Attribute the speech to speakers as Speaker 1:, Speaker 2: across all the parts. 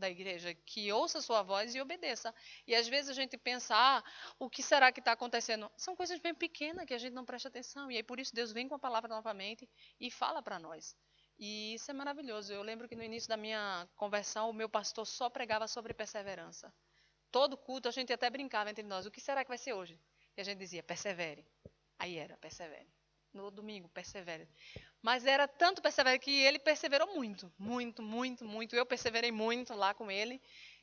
Speaker 1: da igreja, que ouça a sua voz e obedeça. E às vezes a gente pensa, o que será que está acontecendo? São coisas bem pequenas que a gente não presta atenção. E aí por isso Deus vem com a palavra novamente e fala para nós. E isso é maravilhoso. Eu lembro que no início da minha conversão, o meu pastor só pregava sobre perseverança. Todo culto a gente até brincava entre nós, o que será que vai ser hoje? E a gente dizia, persevere. Aí era, persevere. No domingo, persevere. Mas era tanto persevere que ele perseverou muito, muito, muito, muito. Eu perseverei muito lá com ele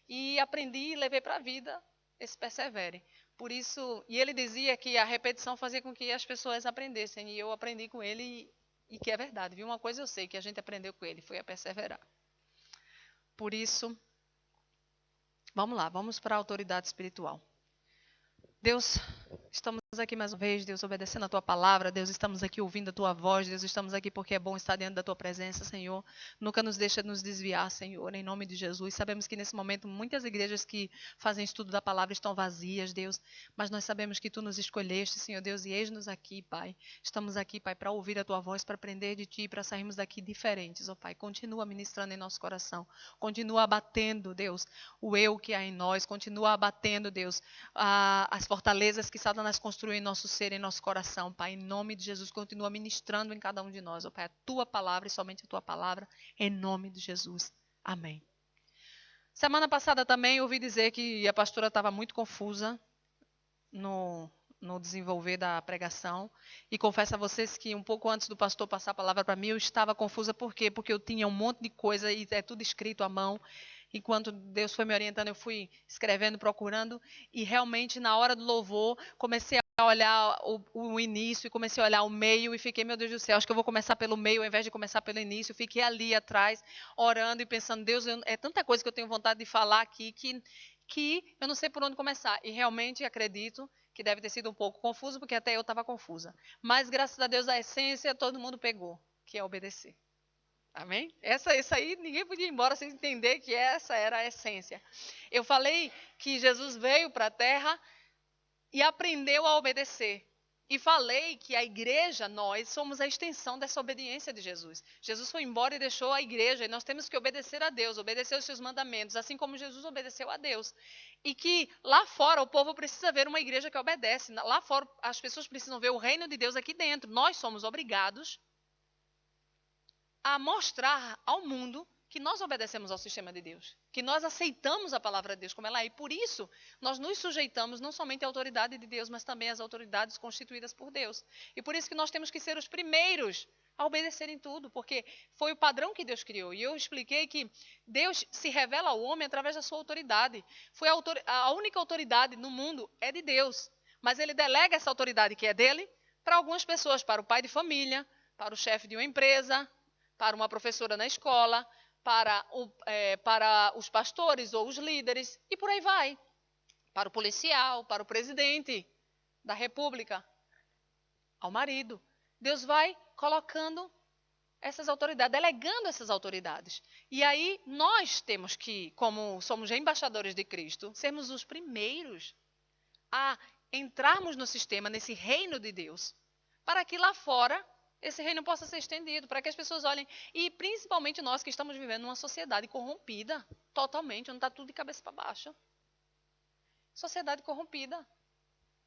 Speaker 1: e aprendi e levei para a vida esse persevere. Por isso, e ele dizia que a repetição fazia com que as pessoas aprendessem. E eu aprendi com ele e que é verdade. Viu? Uma coisa eu sei que a gente aprendeu com ele, foi a perseverar. Por isso, vamos lá, vamos para a autoridade espiritual. Deus, estamos aqui mais uma vez, Deus, obedecendo a Tua palavra. Deus, estamos aqui ouvindo a Tua voz. Deus, estamos aqui porque é bom estar diante da Tua presença, Senhor. Nunca nos deixa nos desviar, Senhor, em nome de Jesus. Sabemos que nesse momento muitas igrejas que fazem estudo da palavra estão vazias, Deus. Mas nós sabemos que Tu nos escolheste, Senhor Deus, e eis-nos aqui, Pai. Estamos aqui, Pai, para ouvir a Tua voz, para aprender de Ti, para sairmos daqui diferentes, ó Pai. Continua ministrando em nosso coração. Continua abatendo, Deus, o eu que há em nós. Continua abatendo, Deus, as fortalezas que Satanás construiu em nosso ser, em nosso coração, Pai. Em nome de Jesus, continua ministrando em cada um de nós, ó Pai, a Tua palavra e somente a Tua palavra, em nome de Jesus. Amém. Semana passada também eu ouvi dizer que a pastora estava muito confusa no desenvolver da pregação. E confesso a vocês que um pouco antes do pastor passar a palavra para mim, eu estava confusa. Por quê? Porque eu tinha um monte de coisa e é tudo escrito à mão. Enquanto Deus foi me orientando, eu fui escrevendo, procurando. E realmente, na hora do louvor, comecei a olhar o início e comecei a olhar o meio e fiquei, meu Deus do céu, acho que eu vou começar pelo meio ao invés de começar pelo início. Fiquei ali atrás, orando e pensando, Deus, é tanta coisa que eu tenho vontade de falar aqui que eu não sei por onde começar. E realmente acredito que deve ter sido um pouco confuso, porque até eu estava confusa. Mas, graças a Deus, a essência todo mundo pegou, que é obedecer. Amém? Essa aí, ninguém podia ir embora sem entender que essa era a essência. Eu falei que Jesus veio para a terra e aprendeu a obedecer. E falei que a igreja, nós, somos a extensão dessa obediência de Jesus. Jesus foi embora e deixou a igreja, e nós temos que obedecer a Deus, obedecer os seus mandamentos, assim como Jesus obedeceu a Deus. E que lá fora o povo precisa ver uma igreja que obedece. Lá fora as pessoas precisam ver o reino de Deus aqui dentro. Nós somos obrigados a mostrar ao mundo que nós obedecemos ao sistema de Deus, que nós aceitamos a palavra de Deus como ela é, e por isso nós nos sujeitamos não somente à autoridade de Deus, mas também às autoridades constituídas por Deus. E por isso que nós temos que ser os primeiros a obedecer em tudo, porque foi o padrão que Deus criou. E eu expliquei que Deus se revela ao homem através da sua autoridade. A única autoridade no mundo é de Deus, mas ele delega essa autoridade que é dele para algumas pessoas, para o pai de família, para o chefe de uma empresa, para uma professora na escola, para os pastores ou os líderes, e por aí vai. Para o policial, para o presidente da república, ao marido. Deus vai colocando essas autoridades, delegando essas autoridades. E aí nós temos que, como somos embaixadores de Cristo, sermos os primeiros a entrarmos no sistema, nesse reino de Deus, para que lá fora esse reino possa ser estendido, para que as pessoas olhem, e principalmente nós que estamos vivendo numa sociedade corrompida, totalmente, onde está tudo de cabeça para baixo. Sociedade corrompida.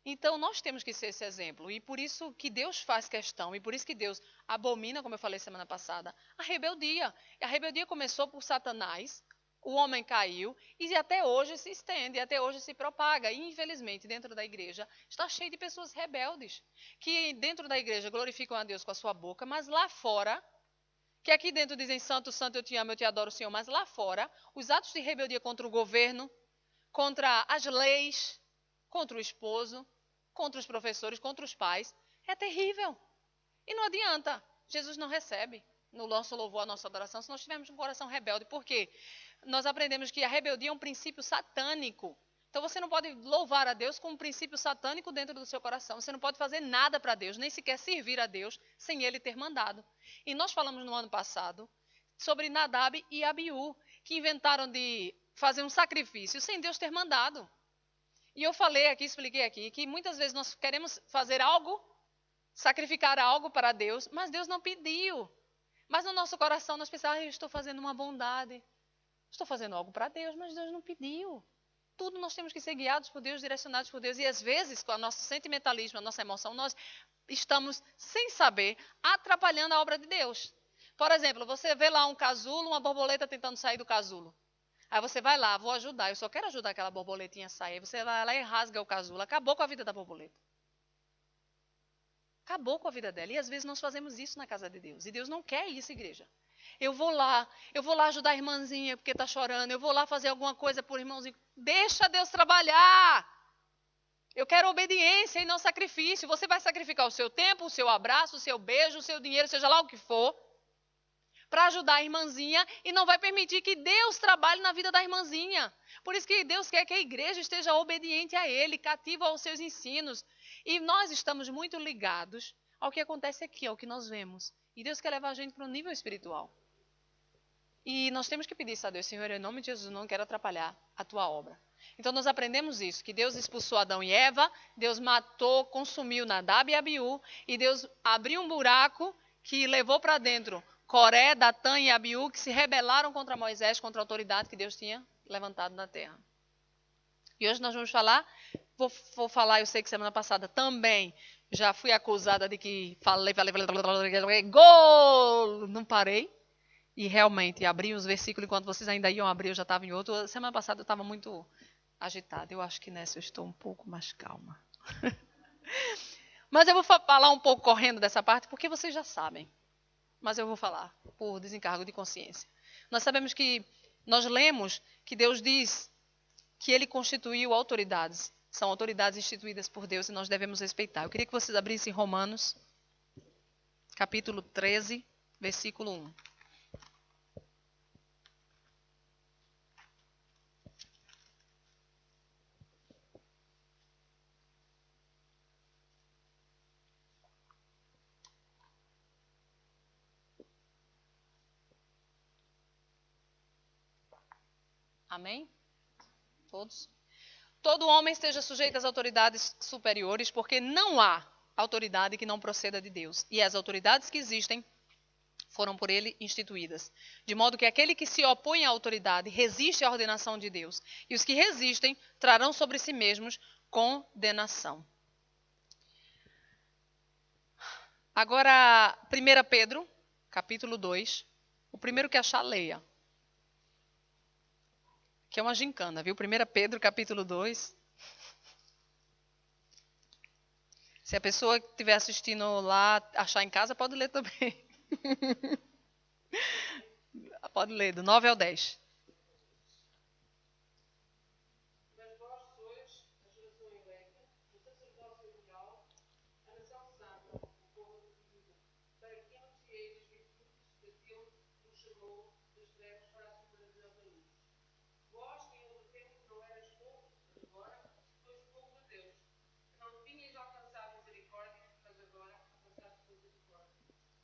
Speaker 1: Então, nós temos que ser esse exemplo, e por isso que Deus faz questão, e por isso que Deus abomina, como eu falei semana passada, a rebeldia. A rebeldia começou por Satanás, o homem caiu, e até hoje se estende, até hoje se propaga. E, infelizmente, dentro da igreja, está cheio de pessoas rebeldes, que dentro da igreja glorificam a Deus com a sua boca, mas lá fora, que aqui dentro dizem santo, santo, eu te amo, eu te adoro, Senhor, mas lá fora, os atos de rebeldia contra o governo, contra as leis, contra o esposo, contra os professores, contra os pais, é terrível. E não adianta, Jesus não recebe no nosso louvor, a nossa adoração, se nós tivermos um coração rebelde. Por quê? Nós aprendemos que a rebeldia é um princípio satânico. Então você não pode louvar a Deus com um princípio satânico dentro do seu coração. Você não pode fazer nada para Deus, nem sequer servir a Deus sem Ele ter mandado. E nós falamos no ano passado sobre Nadab e Abiú, que inventaram de fazer um sacrifício sem Deus ter mandado. E eu falei aqui, expliquei aqui, que muitas vezes nós queremos fazer algo, sacrificar algo para Deus, mas Deus não pediu. Mas no nosso coração nós pensamos, eu estou fazendo uma bondade. Estou fazendo algo para Deus, mas Deus não pediu. Tudo nós temos que ser guiados por Deus, direcionados por Deus. E às vezes, com o nosso sentimentalismo, a nossa emoção, nós estamos, sem saber, atrapalhando a obra de Deus. Por exemplo, você vê lá um casulo, uma borboleta tentando sair do casulo. Aí você vai lá, vou ajudar, eu só quero ajudar aquela borboletinha a sair. Aí você vai lá e rasga o casulo. Acabou com a vida da borboleta. Acabou com a vida dela. E às vezes nós fazemos isso na casa de Deus. E Deus não quer isso, igreja. Eu vou lá ajudar a irmãzinha porque está chorando. Eu vou lá fazer alguma coisa por irmãozinho. Deixa Deus trabalhar. Eu quero obediência e não sacrifício. Você vai sacrificar o seu tempo, o seu abraço, o seu beijo, o seu dinheiro, seja lá o que for, para ajudar a irmãzinha e não vai permitir que Deus trabalhe na vida da irmãzinha. Por isso que Deus quer que a igreja esteja obediente a Ele, cativa aos seus ensinos. E nós estamos muito ligados ao que acontece aqui, ao que nós vemos. E Deus quer levar a gente para um nível espiritual. E nós temos que pedir isso a Deus, Senhor, em nome de Jesus, não quero atrapalhar a tua obra. Então nós aprendemos isso, que Deus expulsou Adão e Eva, Deus matou, consumiu Nadab e Abiú, e Deus abriu um buraco que levou para dentro Coré, Datã e Abiú, que se rebelaram contra Moisés, contra a autoridade que Deus tinha levantado na terra. E hoje nós vamos falar, vou falar, eu sei que semana passada também já fui acusada de que falei, gol, não parei. E realmente, abri os versículos enquanto vocês ainda iam abrir, eu já estava em outro. Semana passada eu estava muito agitada. Eu acho que nessa eu estou um pouco mais calma. Mas eu vou falar um pouco correndo dessa parte, porque vocês já sabem. Mas eu vou falar por desencargo de consciência. Nós sabemos que, nós lemos que Deus diz que Ele constituiu autoridades. São autoridades instituídas por Deus e nós devemos respeitar. Eu queria que vocês abrissem Romanos, capítulo 13, versículo 1. Amém? Todos? Todo homem esteja sujeito às autoridades superiores, porque não há autoridade que não proceda de Deus. E as autoridades que existem foram por ele instituídas. De modo que aquele que se opõe à autoridade resiste à ordenação de Deus. E os que resistem trarão sobre si mesmos condenação. Agora, 1 Pedro, capítulo 2. O primeiro que achar, leia. Que é uma gincana, viu? 1 Pedro, capítulo 2. Se a pessoa que estiver assistindo lá achar em casa, pode ler também. Pode ler, do 9 ao 10.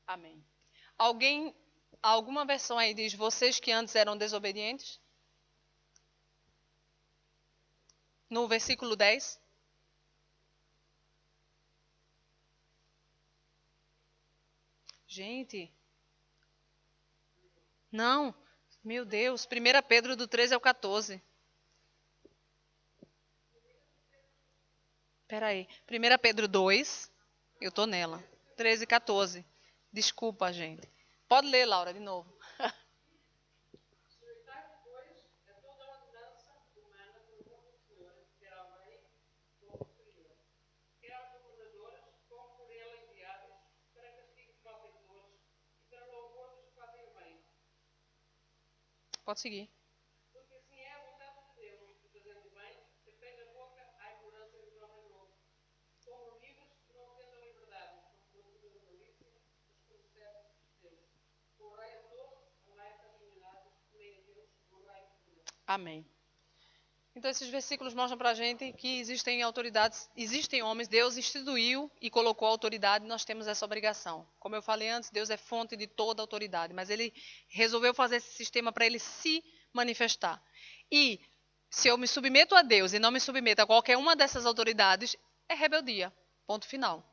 Speaker 1: Amém. Alguma versão aí diz, vocês que antes eram desobedientes? No versículo 10. Gente. Não. Meu Deus. 1 Pedro do 13 ao 14. Espera aí. 1 Pedro 2. Eu estou nela. 13 e 14. Desculpa, gente. Pode ler, Laura, de novo. Pode seguir. Amém. Então, esses versículos mostram para a gente que existem autoridades, existem homens, Deus instituiu e colocou autoridade, e nós temos essa obrigação. Como eu falei antes, Deus é fonte de toda autoridade, mas Ele resolveu fazer esse sistema para Ele se manifestar. E se eu me submeto a Deus e não me submeto a qualquer uma dessas autoridades, é rebeldia. Ponto final.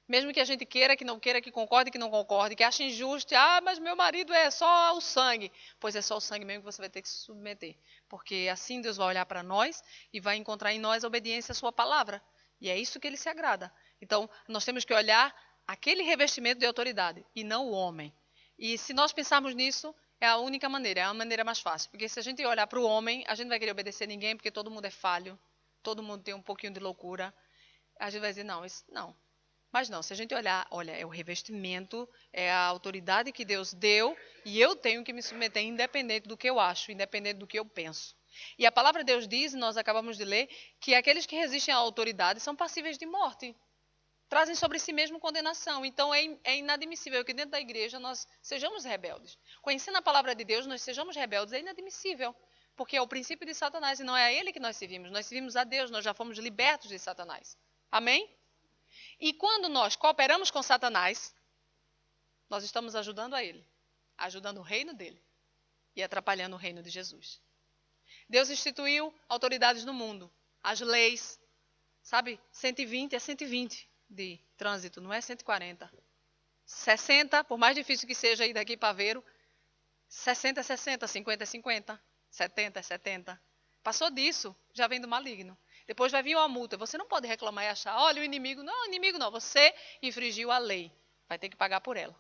Speaker 1: Mesmo que a gente queira, que não queira, que não concorde, que ache injusto, mas meu marido é só o sangue. Pois é só o sangue mesmo que você vai ter que se submeter. Porque assim Deus vai olhar para nós e vai encontrar em nós a obediência à sua palavra. E é isso que ele se agrada. Então, nós temos que olhar aquele revestimento de autoridade e não o homem. E se nós pensarmos nisso, é a única maneira, é a maneira mais fácil. Porque se a gente olhar para o homem, a gente não vai querer obedecer ninguém, porque todo mundo é falho, todo mundo tem um pouquinho de loucura. A gente vai dizer, não, isso não. Mas não, se a gente olhar, olha, é o revestimento, é a autoridade que Deus deu e eu tenho que me submeter independente do que eu acho, independente do que eu penso. E a palavra de Deus diz, nós acabamos de ler, que aqueles que resistem à autoridade são passíveis de morte. Trazem sobre si mesmo condenação. Então é inadmissível que dentro da igreja nós sejamos rebeldes. Conhecendo a palavra de Deus, nós sejamos rebeldes, é inadmissível. Porque é o princípio de Satanás e não é a ele que nós servimos a Deus, nós já fomos libertos de Satanás. Amém? E quando nós cooperamos com Satanás, nós estamos ajudando a ele, ajudando o reino dele e atrapalhando o reino de Jesus. Deus instituiu autoridades no mundo, as leis, sabe? 120 é 120 de trânsito, não é 140. 60, por mais difícil que seja ir daqui para Aveiro, 60 é 60, 50 é 50, 70 é 70. Passou disso, já vem do maligno. Depois vai vir uma multa. Você não pode reclamar e achar, olha, o inimigo não. Você infringiu a lei. Vai ter que pagar por ela.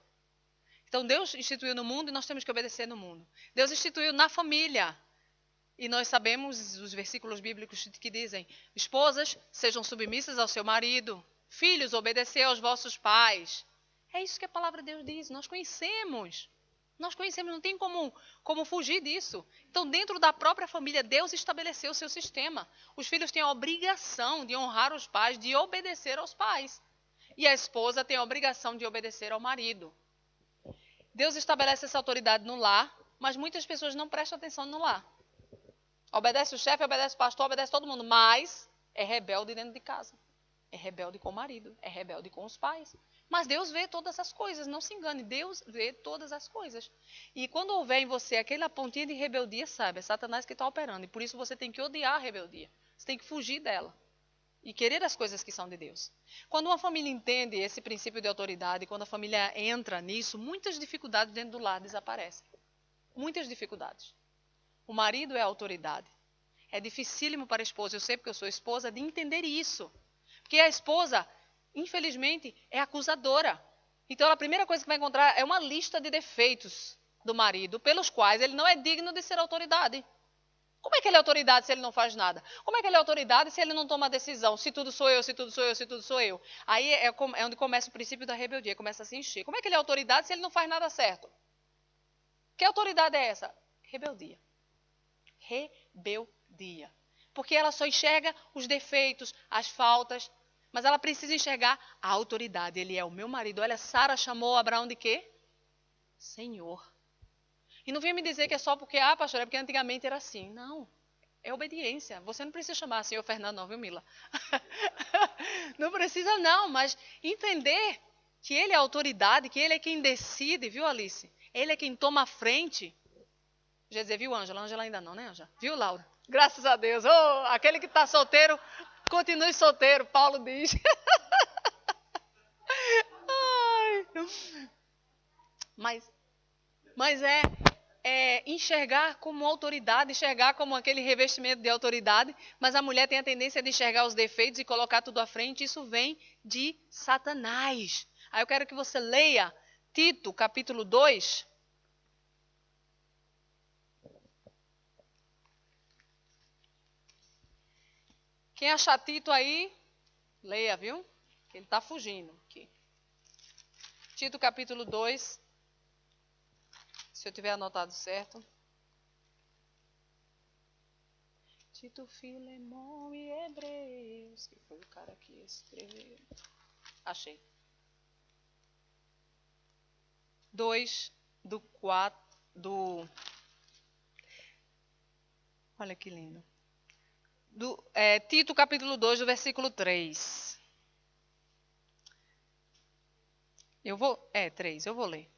Speaker 1: Então, Deus instituiu no mundo e nós temos que obedecer no mundo. Deus instituiu na família. E nós sabemos os versículos bíblicos que dizem, esposas, sejam submissas ao seu marido. Filhos, obedecer aos vossos pais. É isso que a palavra de Deus diz. Nós conhecemos. Não tem como fugir disso. Então, dentro da própria família, Deus estabeleceu o seu sistema. Os filhos têm a obrigação de honrar os pais, de obedecer aos pais. E a esposa tem a obrigação de obedecer ao marido. Deus estabelece essa autoridade no lar, mas muitas pessoas não prestam atenção no lar. Obedece o chefe, obedece o pastor, obedece todo mundo, mas é rebelde dentro de casa. É rebelde com o marido, é rebelde com os pais. Mas Deus vê todas as coisas, não se engane, Deus vê todas as coisas. E quando houver em você aquela pontinha de rebeldia, saiba, é Satanás que está operando. E por isso você tem que odiar a rebeldia. Você tem que fugir dela. E querer as coisas que são de Deus. Quando uma família entende esse princípio de autoridade, quando a família entra nisso, muitas dificuldades dentro do lar desaparecem. Muitas dificuldades. O marido é a autoridade. É dificílimo para a esposa, eu sei porque eu sou esposa, de entender isso. Porque a esposa, infelizmente, é acusadora. Então, a primeira coisa que vai encontrar é uma lista de defeitos do marido, pelos quais ele não é digno de ser autoridade. Como é que ele é autoridade se ele não faz nada? Como é que ele é autoridade se ele não toma decisão? Se tudo sou eu, se tudo sou eu, se tudo sou eu. Aí é onde começa o princípio da rebeldia, começa a se encher. Como é que ele é autoridade se ele não faz nada certo? Que autoridade é essa? Rebeldia. Rebeldia. Porque ela só enxerga os defeitos, as faltas, mas ela precisa enxergar a autoridade. Ele é o meu marido. Olha, Sara chamou Abraão de quê? Senhor. E não venha me dizer que é só porque, pastor, é porque antigamente era assim. Não, é obediência. Você não precisa chamar senhor Fernando não, viu, Mila? Não precisa não, mas entender que ele é a autoridade, que ele é quem decide, viu, Alice? Ele é quem toma a frente. Já dizer, viu, Ângela? Ângela ainda não, né, Ângela? Viu, Laura? Graças a Deus. Aquele que está solteiro, continue solteiro, Paulo diz. Ai. Mas é enxergar como autoridade, enxergar como aquele revestimento de autoridade, mas a mulher tem a tendência de enxergar os defeitos e colocar tudo à frente, isso vem de Satanás. Aí eu quero que você leia Tito, capítulo 2. Quem achar Tito aí, leia, viu? Que ele está fugindo aqui. Tito, capítulo 2. Se eu tiver anotado certo. Tito, Filemão e Hebreus. Que foi o cara que escreveu. Achei. 2 do 4 do... Olha que lindo. Tito, capítulo 2, do versículo 3. 3, eu vou ler.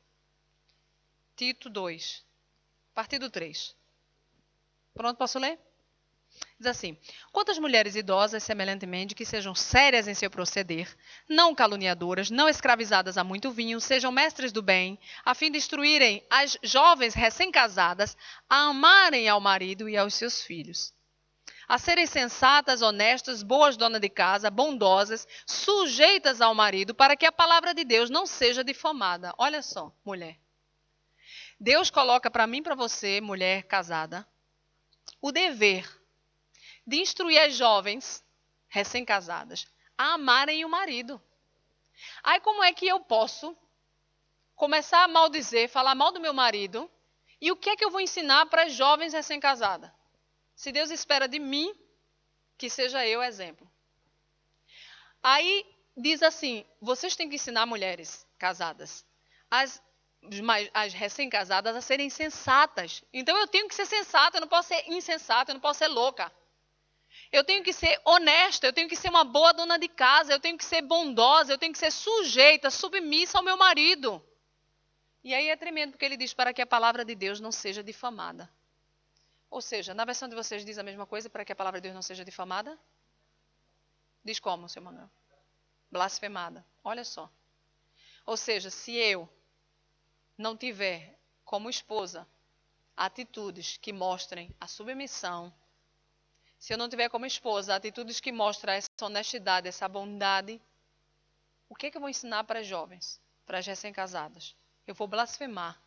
Speaker 1: Tito 2, a partir do 3. Pronto, posso ler? Diz assim: quantas mulheres idosas, semelhantemente, que sejam sérias em seu proceder, não caluniadoras, não escravizadas a muito vinho, sejam mestres do bem, a fim de instruírem as jovens recém-casadas a amarem ao marido e aos seus filhos, a serem sensatas, honestas, boas donas de casa, bondosas, sujeitas ao marido, para que a palavra de Deus não seja difamada. Olha só, mulher. Deus coloca para mim e para você, mulher casada, o dever de instruir as jovens recém-casadas a amarem o marido. Aí como é que eu posso começar a maldizer, falar mal do meu marido? E o que é que eu vou ensinar para as jovens recém-casadas? Se Deus espera de mim que seja eu exemplo. Aí diz assim: vocês têm que ensinar mulheres casadas, as recém-casadas, a serem sensatas. Então eu tenho que ser sensata, eu não posso ser insensata, eu não posso ser louca. Eu tenho que ser honesta, eu tenho que ser uma boa dona de casa, eu tenho que ser bondosa, eu tenho que ser sujeita, submissa ao meu marido. E aí é tremendo, porque ele diz para que a palavra de Deus não seja difamada. Ou seja, na versão de vocês diz a mesma coisa, para que a palavra de Deus não seja difamada? Diz como, seu Manuel? Blasfemada. Olha só. Ou seja, se eu não tiver como esposa atitudes que mostrem a submissão, se eu não tiver como esposa atitudes que mostram essa honestidade, essa bondade, o que é que eu vou ensinar para as jovens, para as recém-casadas? Eu vou blasfemar.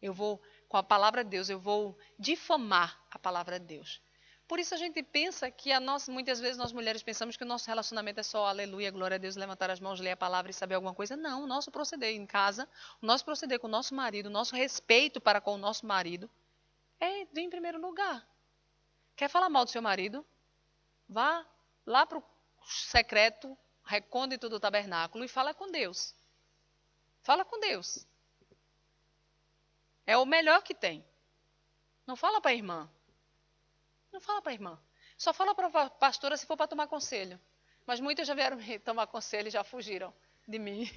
Speaker 1: Eu vou, com a palavra de Deus, eu vou difamar a palavra de Deus. Por isso a gente pensa que muitas vezes nós mulheres pensamos que o nosso relacionamento é só aleluia, glória a Deus, levantar as mãos, ler a palavra e saber alguma coisa. Não, o nosso proceder em casa, o nosso proceder com o nosso marido, o nosso respeito para com o nosso marido é em primeiro lugar. Quer falar mal do seu marido? Vá lá para o secreto, recôndito do tabernáculo e fala com Deus. Fala com Deus. É o melhor que tem. Não fala para a irmã. Não fala para a irmã. Só fala para a pastora se for para tomar conselho. Mas muitas já vieram me tomar conselho e já fugiram de mim.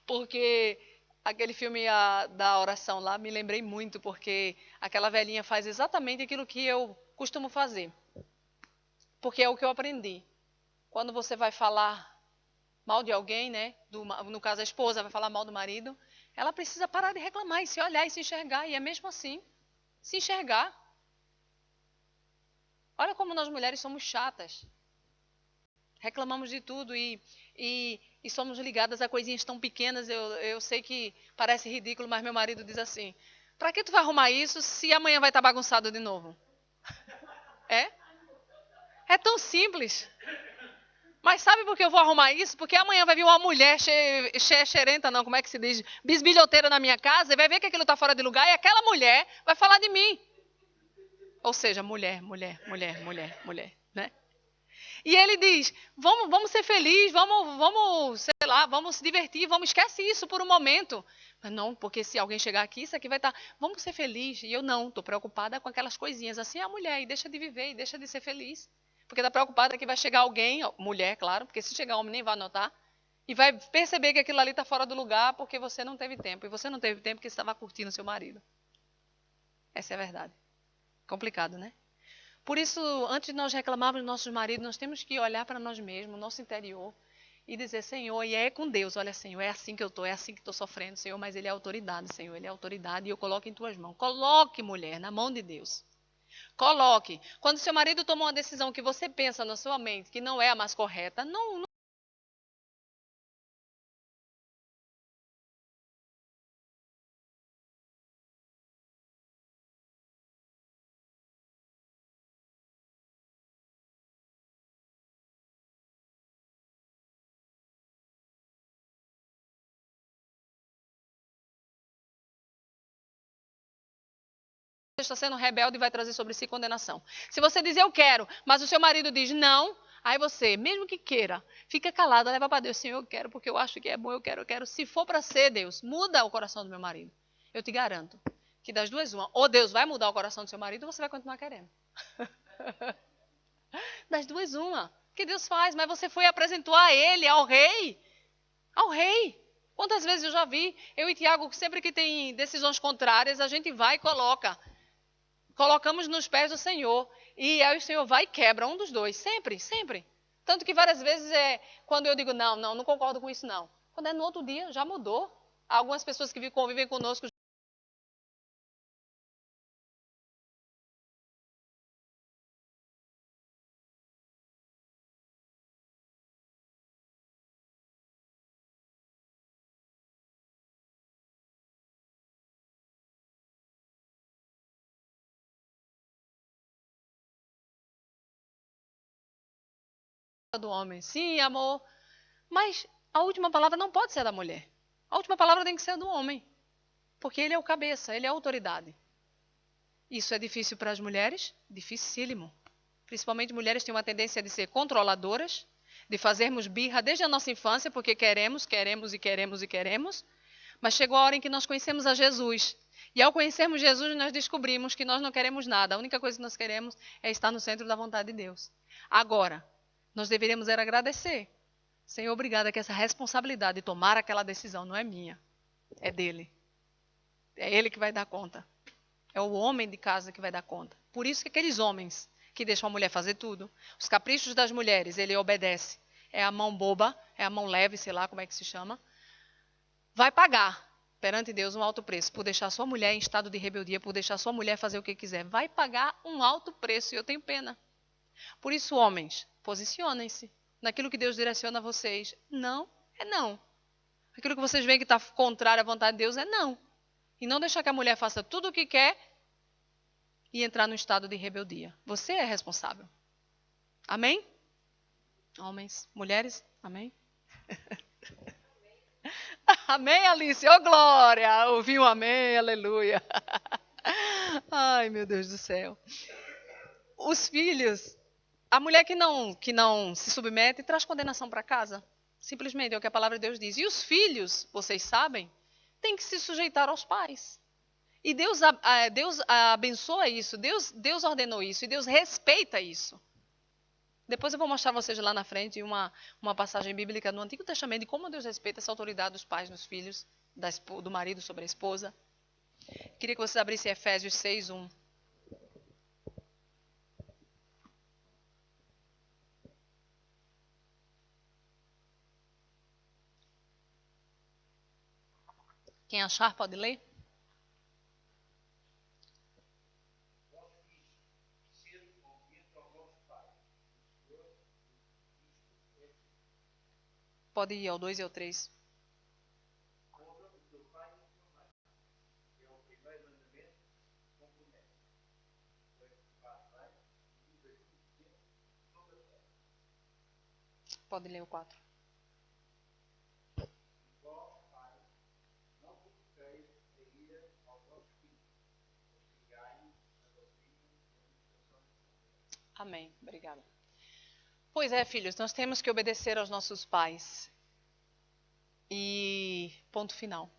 Speaker 1: Porque aquele filme da oração lá, me lembrei muito, porque aquela velhinha faz exatamente aquilo que eu costumo fazer. Porque é o que eu aprendi. Quando você vai falar mal de alguém, né? No caso a esposa vai falar mal do marido, ela precisa parar de reclamar e se olhar e se enxergar. E é mesmo assim, se enxergar. Olha como nós mulheres somos chatas. Reclamamos de tudo e somos ligadas a coisinhas tão pequenas. Eu sei que parece ridículo, mas meu marido diz assim: para que tu vai arrumar isso se amanhã vai estar bagunçado de novo? É? É tão simples. Mas sabe por que eu vou arrumar isso? Porque amanhã vai vir uma mulher xerenta, não, como é que se diz? Bisbilhoteira na minha casa e vai ver que aquilo está fora de lugar e aquela mulher vai falar de mim. Ou seja, mulher, né? E ele diz: vamos ser felizes, sei lá, vamos se divertir, esquece isso por um momento. Mas não, porque se alguém chegar aqui, isso aqui vai estar, vamos ser felizes. E eu não, estou preocupada com aquelas coisinhas. Assim é a mulher, e deixa de viver, e deixa de ser feliz. Porque está preocupada que vai chegar alguém, mulher, claro, porque se chegar homem nem vai notar, e vai perceber que aquilo ali está fora do lugar porque você não teve tempo. E você não teve tempo porque você estava curtindo seu marido. Essa é a verdade. Complicado, né? Por isso, antes de nós reclamarmos dos nossos maridos, nós temos que olhar para nós mesmos, nosso interior, e dizer: Senhor, e é com Deus, olha, Senhor, é assim que eu estou, é assim que estou sofrendo, Senhor, mas Ele é autoridade, Senhor, Ele é autoridade, e eu coloco em tuas mãos. Coloque, mulher, na mão de Deus. Coloque. Quando seu marido toma uma decisão que você pensa na sua mente que não é a mais correta, não está sendo rebelde e vai trazer sobre si condenação. Se você diz eu quero, mas o seu marido diz não, aí você, mesmo que queira, fica calada, leva para Deus: Senhor, eu quero porque eu acho que é bom, eu quero, eu quero. Se for para ser, Deus, muda o coração do meu marido. Eu te garanto que das duas uma, ou Deus vai mudar o coração do seu marido ou você vai continuar querendo. Das duas uma. Que Deus faz, mas você foi e apresentou a ele, ao rei. Ao rei. Quantas vezes eu já vi, eu e Tiago, sempre que tem decisões contrárias, a gente vai e coloca colocamos nos pés do Senhor. E aí o Senhor vai e quebra um dos dois. Sempre, sempre. Tanto que várias vezes quando eu digo, não concordo com isso, não. Quando é no outro dia, já mudou. Algumas pessoas que convivem conosco do homem. Sim, amor. Mas a última palavra não pode ser da mulher. A última palavra tem que ser do homem. Porque ele é o cabeça, ele é a autoridade. Isso é difícil para as mulheres? Dificílimo. Principalmente mulheres têm uma tendência de ser controladoras, de fazermos birra desde a nossa infância, porque queremos, queremos e queremos e queremos. Mas chegou a hora em que nós conhecemos a Jesus. E ao conhecermos Jesus, nós descobrimos que nós não queremos nada. A única coisa que nós queremos é estar no centro da vontade de Deus. Agora, nós deveríamos era agradecer. Senhor, obrigada que essa responsabilidade de tomar aquela decisão não é minha, é dele. É ele que vai dar conta. É o homem de casa que vai dar conta. Por isso que aqueles homens que deixam a mulher fazer tudo, os caprichos das mulheres, ele obedece. É a mão boba, é a mão leve, sei lá como é que se chama. Vai pagar perante Deus um alto preço por deixar sua mulher em estado de rebeldia, por deixar sua mulher fazer o que quiser. Vai pagar um alto preço e eu tenho pena. Por isso, homens, posicionem-se naquilo que Deus direciona a vocês. Não é não. Aquilo que vocês veem que está contrário à vontade de Deus é não. E não deixar que a mulher faça tudo o que quer e entrar no estado de rebeldia. Você é responsável. Amém? Homens, mulheres, amém? Amém, Alice? Ô, glória! Ouvi um amém, aleluia. Ai, meu Deus do céu. Os filhos, a mulher que não se submete traz condenação para casa. Simplesmente é o que a palavra de Deus diz. E os filhos, vocês sabem, têm que se sujeitar aos pais. E Deus abençoa isso, Deus ordenou isso, e Deus respeita isso. Depois eu vou mostrar a vocês lá na frente uma passagem bíblica no Antigo Testamento de como Deus respeita essa autoridade dos pais nos filhos, do marido sobre a esposa. Queria que vocês abrissem Efésios 6:1. Quem achar pode ler? Pode ir ao 2 e ao 3. Pode ler o 4. Amém. Obrigada. Pois é, filhos, nós temos que obedecer aos nossos pais. E ponto final.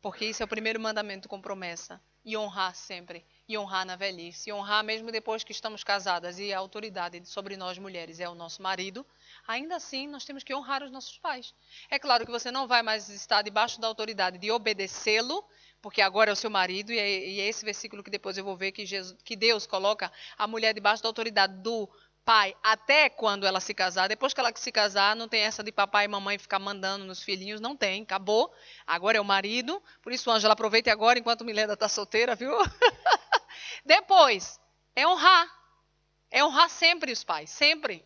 Speaker 1: Porque isso é o primeiro mandamento com promessa. E honrar sempre. E honrar na velhice. E honrar mesmo depois que estamos casadas. E a autoridade sobre nós mulheres é o nosso marido. Ainda assim, nós temos que honrar os nossos pais. É claro que você não vai mais estar debaixo da autoridade de obedecê-lo, porque agora é o seu marido. E é esse versículo que depois eu vou ver que Deus coloca a mulher debaixo da autoridade do pai até quando ela se casar. Depois que ela se casar, não tem essa de papai e mamãe ficar mandando nos filhinhos. Não tem, acabou. Agora é o marido. Por isso, Ângela, aproveite agora enquanto Milena está solteira, viu? Depois, é honrar. É honrar sempre os pais, sempre.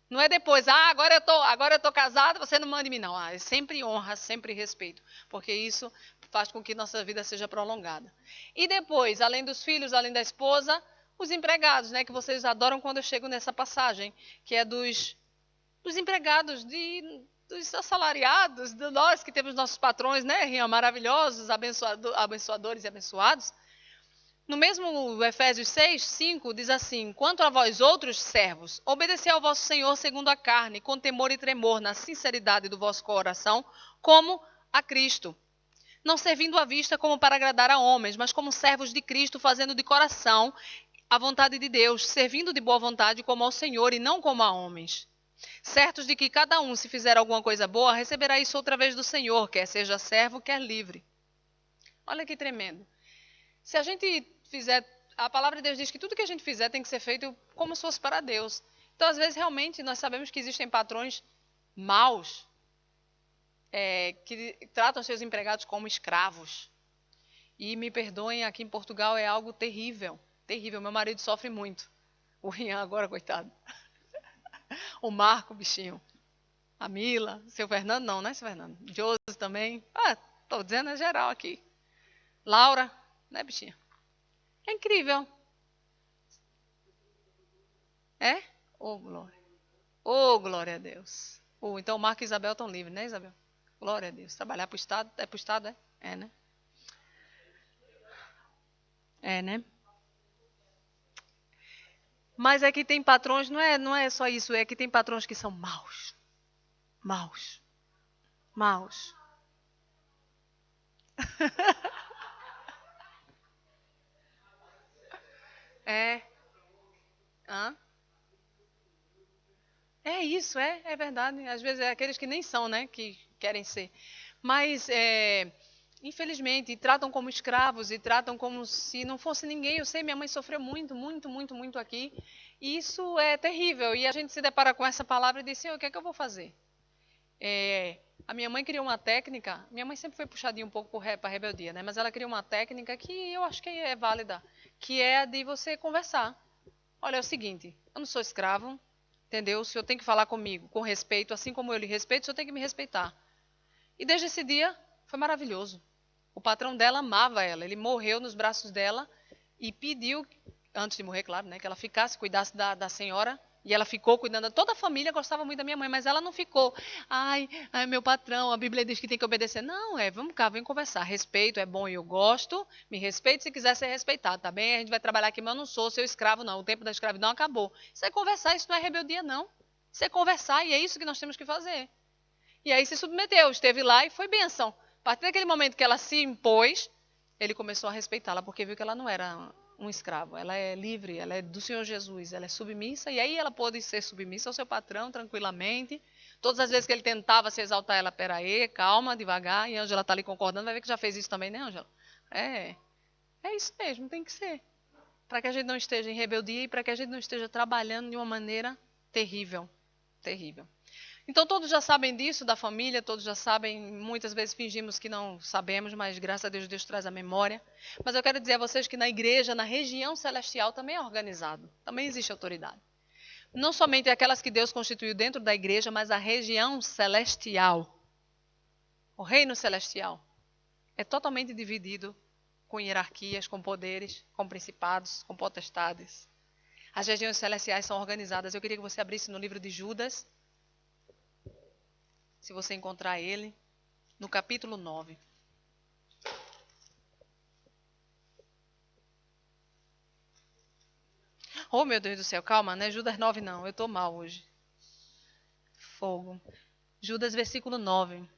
Speaker 1: Não é depois, agora eu tô casada, você não manda em mim, não. É sempre honra, sempre respeito. Porque isso faz com que nossa vida seja prolongada. E depois, além dos filhos, além da esposa, os empregados, né? Que vocês adoram quando eu chego nessa passagem, que é dos empregados, dos assalariados, de nós que temos nossos patrões, né, Rian, maravilhosos, abençoadores e abençoados. No mesmo Efésios 6:5 diz assim: quanto a vós outros servos, obedecei ao vosso Senhor segundo a carne, com temor e tremor, na sinceridade do vosso coração, como a Cristo. Não servindo à vista como para agradar a homens, mas como servos de Cristo, fazendo de coração a vontade de Deus, servindo de boa vontade como ao Senhor e não como a homens. Certos de que cada um, se fizer alguma coisa boa, receberá isso outra vez do Senhor, quer seja servo, quer livre. Olha que tremendo. Se a gente fizer A palavra de Deus diz que tudo que a gente fizer tem que ser feito como se fosse para Deus. Então, às vezes, realmente, nós sabemos que existem patrões maus, que tratam seus empregados como escravos. E me perdoem, aqui em Portugal é algo terrível. Terrível. Meu marido sofre muito. O Rian agora, coitado. O Marco, bichinho. A Mila. Seu Fernando, não, né, seu Fernando? Josi também. Tô dizendo é geral aqui. Laura, né, bichinha? É incrível. É? Ô, glória. Ô, glória a Deus. Então, Marco e Isabel estão livres, né, Isabel? Glória a Deus. Trabalhar para o Estado, é para o Estado, é? É, né? É, né? Mas é que tem patrões, não é só isso, é que tem patrões que são maus. Maus. Maus. É. Hã? É isso, é verdade. Às vezes é aqueles que nem são, né? Que querem ser. Mas, infelizmente, tratam como escravos e tratam como se não fosse ninguém. Eu sei, minha mãe sofreu muito, muito, muito, muito aqui. E isso é terrível. E a gente se depara com essa palavra e diz, Senhor, o que é que eu vou fazer? A minha mãe criou uma técnica. Minha mãe sempre foi puxadinha um pouco para a rebeldia, né? Mas ela criou uma técnica que eu acho que é válida, que é a de você conversar. Olha, é o seguinte, eu não sou escravo, entendeu? O senhor tem que falar comigo com respeito, assim como eu lhe respeito, o senhor tem que me respeitar. E desde esse dia foi maravilhoso. O patrão dela amava ela, ele morreu nos braços dela e pediu, antes de morrer, claro, né, que ela ficasse, cuidasse da senhora. E ela ficou cuidando, toda a família gostava muito da minha mãe, mas ela não ficou. Ai, meu patrão, a Bíblia diz que tem que obedecer. Não, vamos cá, vem conversar. Respeito é bom e eu gosto. Me respeite se quiser ser respeitado, tá bem? A gente vai trabalhar aqui, mas eu não sou seu escravo, não. O tempo da escravidão acabou. Isso é conversar, isso não é rebeldia, não. Isso é conversar e é isso que nós temos que fazer. E aí se submeteu, esteve lá e foi bênção. A partir daquele momento que ela se impôs, ele começou a respeitá-la, porque viu que ela não era um escravo. Ela é livre, ela é do Senhor Jesus, ela é submissa, e aí ela pôde ser submissa ao seu patrão tranquilamente. Todas as vezes que ele tentava se exaltar, ela, peraí, calma, devagar, e a Ângela está ali concordando, vai ver que já fez isso também, né, Ângela? É isso mesmo, tem que ser. Para que a gente não esteja em rebeldia e para que a gente não esteja trabalhando de uma maneira terrível. Terrível. Então todos já sabem disso, da família, todos já sabem, muitas vezes fingimos que não sabemos, mas graças a Deus, Deus traz a memória. Mas eu quero dizer a vocês que na igreja, na região celestial, também é organizado, também existe autoridade. Não somente aquelas que Deus constituiu dentro da igreja, mas a região celestial, o reino celestial, é totalmente dividido com hierarquias, com poderes, com principados, com potestades. As regiões celestiais são organizadas. Eu queria que você abrisse no livro de Judas, se você encontrar ele, no capítulo 9. Oh, meu Deus do céu, calma, não é Judas 9 não, eu tô mal hoje. Fogo. Judas versículo 9.